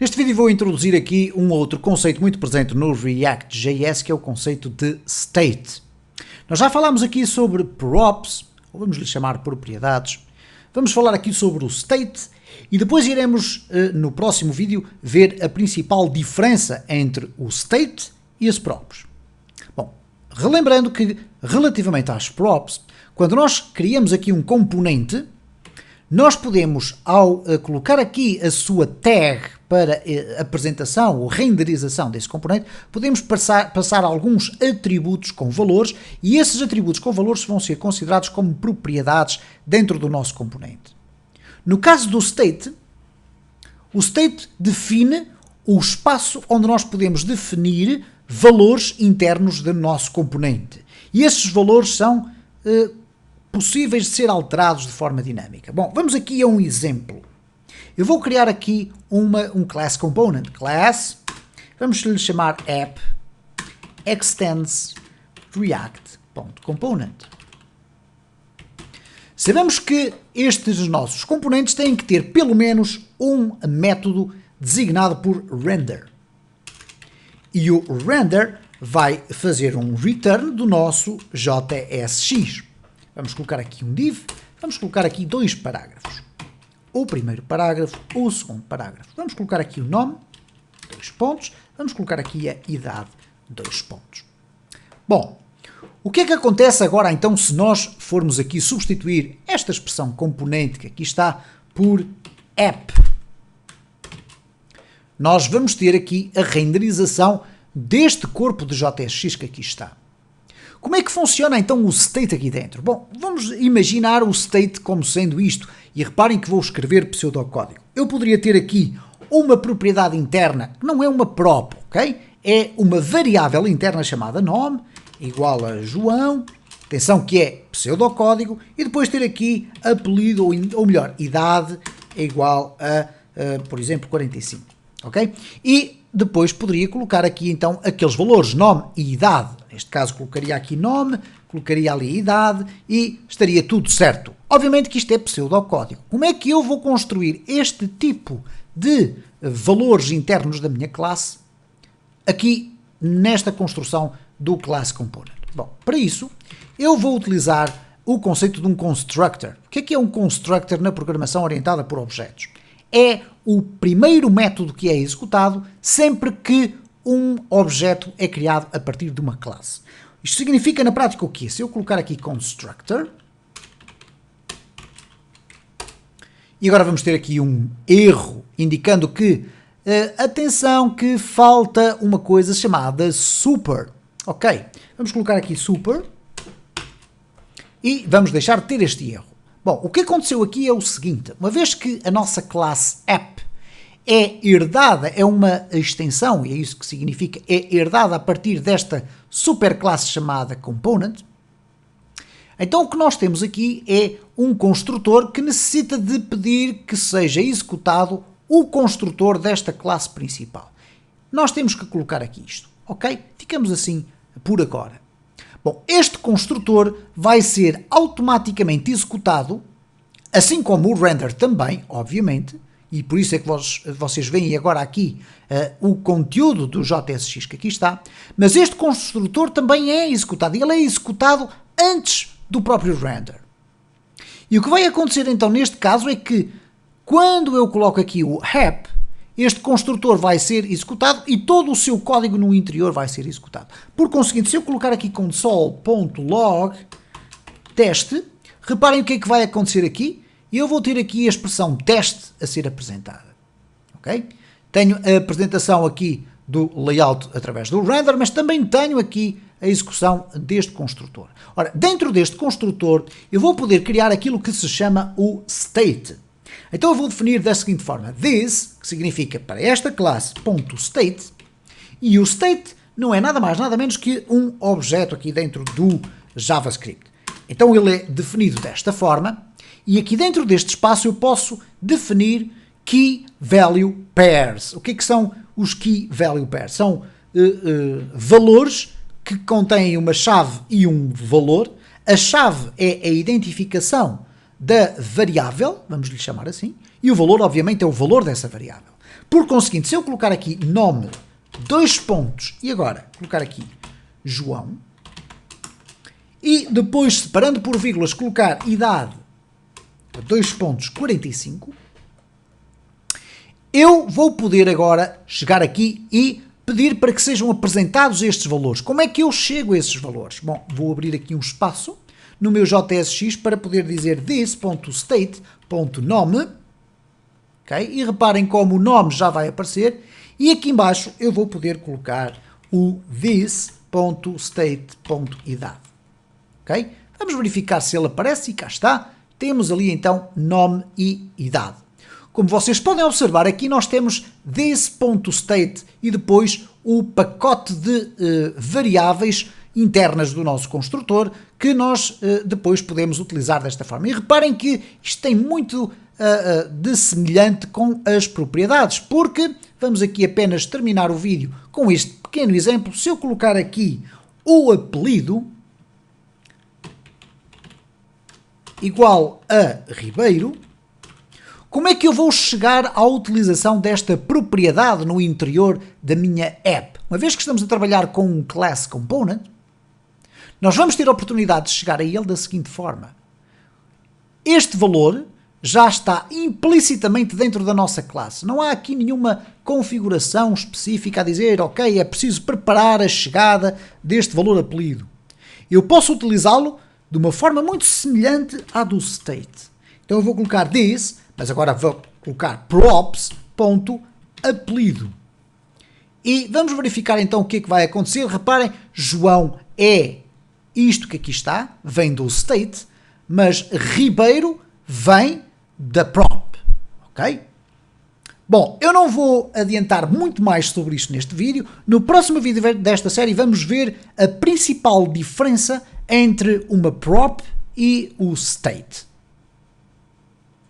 Neste vídeo vou introduzir aqui um outro conceito muito presente no React.js, que é o conceito de state. Nós já falámos aqui sobre props, ou vamos lhe chamar propriedades. Vamos falar aqui sobre o state e depois iremos, no próximo vídeo, ver a principal diferença entre o state e as props. Bom, relembrando que, relativamente às props, quando nós criamos aqui um componente, nós podemos, ao colocar aqui a sua tag para apresentação ou renderização desse componente, podemos passar alguns atributos com valores e esses atributos com valores vão ser considerados como propriedades dentro do nosso componente. No caso do state, o state define o espaço onde nós podemos definir valores internos do nosso componente. E esses valores são possíveis de ser alterados de forma dinâmica. Bom, vamos aqui a um exemplo. Eu vou criar aqui um class component. Class, vamos lhe chamar app extends react.component. Sabemos que estes nossos componentes têm que ter pelo menos um método designado por render. E o render vai fazer um return do nosso JSX. Vamos colocar aqui um div, vamos colocar aqui dois parágrafos. O primeiro parágrafo, o segundo parágrafo. Vamos colocar aqui o nome, 2 pontos. Vamos colocar aqui a idade, 2 pontos. Bom, o que é que acontece agora então se nós formos aqui substituir esta expressão componente que aqui está por app? Nós vamos ter aqui a renderização deste corpo de JSX que aqui está. Como é que funciona então o state aqui dentro? Bom, vamos imaginar o state como sendo isto. E reparem que vou escrever pseudocódigo. Eu poderia ter aqui uma propriedade interna, que não é uma prop, ok? É uma variável interna chamada nome, igual a João, atenção que é pseudocódigo, e depois ter aqui apelido, ou melhor, idade, é igual a, por exemplo, 45, ok? E depois poderia colocar aqui então aqueles valores, nome e idade. Neste caso colocaria aqui nome, colocaria ali idade e estaria tudo certo. Obviamente que isto é pseudocódigo. Como é que eu vou construir este tipo de valores internos da minha classe aqui nesta construção do class component? Bom, para isso eu vou utilizar o conceito de um constructor. O que é um constructor na programação orientada por objetos? É o primeiro método que é executado sempre que um objeto é criado a partir de uma classe. Isto significa na prática o quê? Se eu colocar aqui constructor, e agora vamos ter aqui um erro indicando que, atenção, que falta uma coisa chamada super. Ok, vamos colocar aqui super e vamos deixar de ter este erro. Bom, o que aconteceu aqui é o seguinte, uma vez que a nossa classe app é herdada, é uma extensão, e é isso que significa, é herdada a partir desta superclasse chamada component, então o que nós temos aqui é um construtor que necessita de pedir que seja executado o construtor desta classe principal. Nós temos que colocar aqui isto, ok? Ficamos assim por agora. Bom, este construtor vai ser automaticamente executado, assim como o render também, obviamente, e por isso é que vocês veem agora aqui o conteúdo do JSX que aqui está, mas este construtor também é executado, e ele é executado antes do próprio render. E o que vai acontecer então neste caso é que, quando eu coloco aqui o app, este construtor vai ser executado e todo o seu código no interior vai ser executado. Por conseguinte, se eu colocar aqui console.log teste, reparem o que é que vai acontecer aqui. Eu vou ter aqui a expressão teste a ser apresentada. Ok? Tenho a apresentação aqui do layout através do render, mas também tenho aqui a execução deste construtor. Ora, dentro deste construtor, eu vou poder criar aquilo que se chama o state. Então eu vou definir da seguinte forma, this, que significa para esta classe, .state, e o state não é nada mais, nada menos que um objeto aqui dentro do JavaScript. Então ele é definido desta forma, e aqui dentro deste espaço eu posso definir key value pairs. O que é que são os key value pairs? São valores que contêm uma chave e um valor. A chave é a identificação da variável, vamos lhe chamar assim, e o valor, obviamente, é o valor dessa variável. Por conseguinte, se eu colocar aqui nome, 2 pontos, e agora colocar aqui João, e depois, separando por vírgulas, colocar idade, 2 pontos, 45, eu vou poder agora chegar aqui e pedir para que sejam apresentados estes valores. Como é que eu chego a esses valores? Bom, vou abrir aqui um espaço no meu JSX para poder dizer this.state.nome, okay? E reparem como o nome já vai aparecer, e aqui embaixo eu vou poder colocar o this.state.idade. Okay? Vamos verificar se ele aparece e cá está. Temos ali então nome e idade. Como vocês podem observar, aqui nós temos this.state e depois o pacote de variáveis internas do nosso construtor que nós depois podemos utilizar desta forma. E reparem que isto tem muito de semelhante com as propriedades, porque vamos aqui apenas terminar o vídeo com este pequeno exemplo. Se eu colocar aqui o apelido igual a Ribeiro, como é que eu vou chegar à utilização desta propriedade no interior da minha app? Uma vez que estamos a trabalhar com um class component, nós vamos ter a oportunidade de chegar a ele da seguinte forma. Este valor já está implicitamente dentro da nossa classe. Não há aqui nenhuma configuração específica a dizer, ok, é preciso preparar a chegada deste valor apelido. Eu posso utilizá-lo de uma forma muito semelhante à do state. Então eu vou colocar this, mas agora vou colocar props.apelido. E vamos verificar então o que é que vai acontecer. Reparem, João é isto que aqui está, vem do state, mas Ribeiro vem da prop. Ok? Bom, eu não vou adiantar muito mais sobre isto neste vídeo. No próximo vídeo desta série vamos ver a principal diferença entre uma prop e o state.